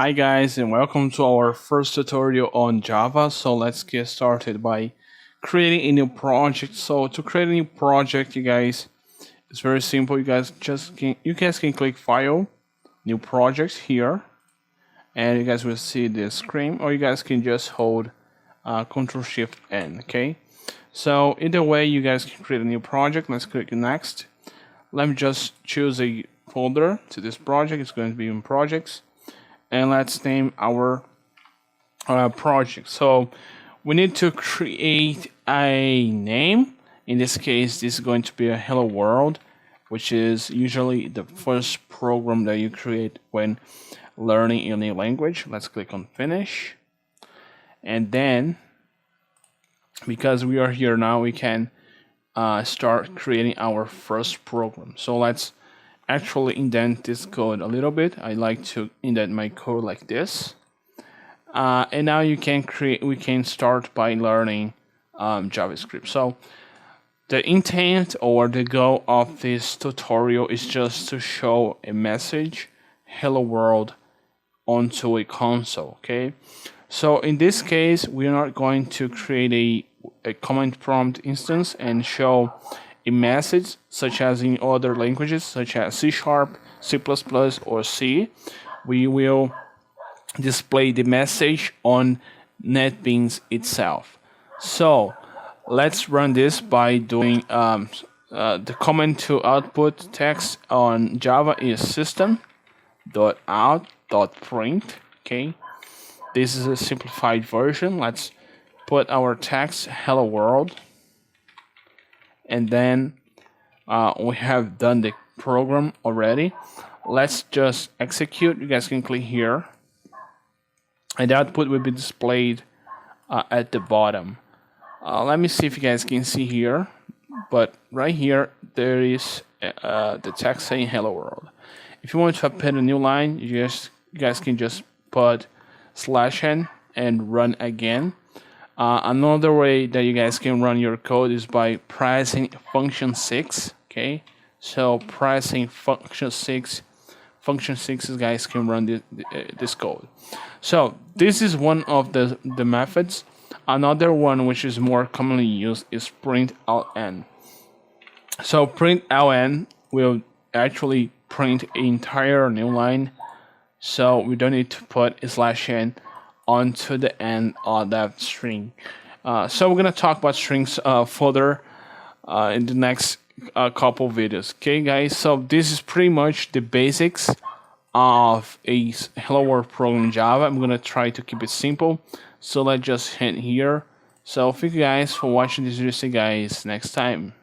Hi guys and welcome to our first tutorial on Java. So let's get started by creating a new project. So to create a new project, you guys, it's very simple. You guys can click File, New Project here, and you guys will see this screen, or you guys can just hold Control Shift N. Okay. So either way, you guys can create a new project. Let's click Next. Let me just choose a folder to this project. It's going to be in Projects, and let's name our project. So we need to create a name. In this case, this is going to be a hello world, which is usually the first program that you create when learning a new language. Let's click on finish. And then, because we are here now, we can start creating our first program. So let's actually indent this code a little bit. I like to indent my code like this. And now we can start by learning JavaScript. So the intent or the goal of this tutorial is just to show a message, hello world, onto a console, okay? So in this case, we're not going to create a command prompt instance and show a message such as in other languages such as C#, C++, or C. We will display the message on Netbeans itself. So let's run this by doing the command to output text on Java is system.out.print. Okay, this is a simplified version. Let's put our text hello world, and then we have done the program already. Let's just execute. You guys can click here, and the output will be displayed at the bottom. Let me see if you guys can see here, but right here there is the text saying hello world. If you want to append a new line, you guys can just put /n and run again. Another way that you guys can run your code is by pressing function 6. Okay, so pressing function 6, you guys can run this code. So this is one of the methods. Another one which is more commonly used is println. So println will actually print an entire new line, so we don't need to put /n onto the end of that string. So we're gonna talk about strings further in the next couple videos. Okay, guys. So this is pretty much the basics of a hello world program in Java. I'm gonna try to keep it simple. So let's just hit here. So thank you guys for watching this video. See you guys next time.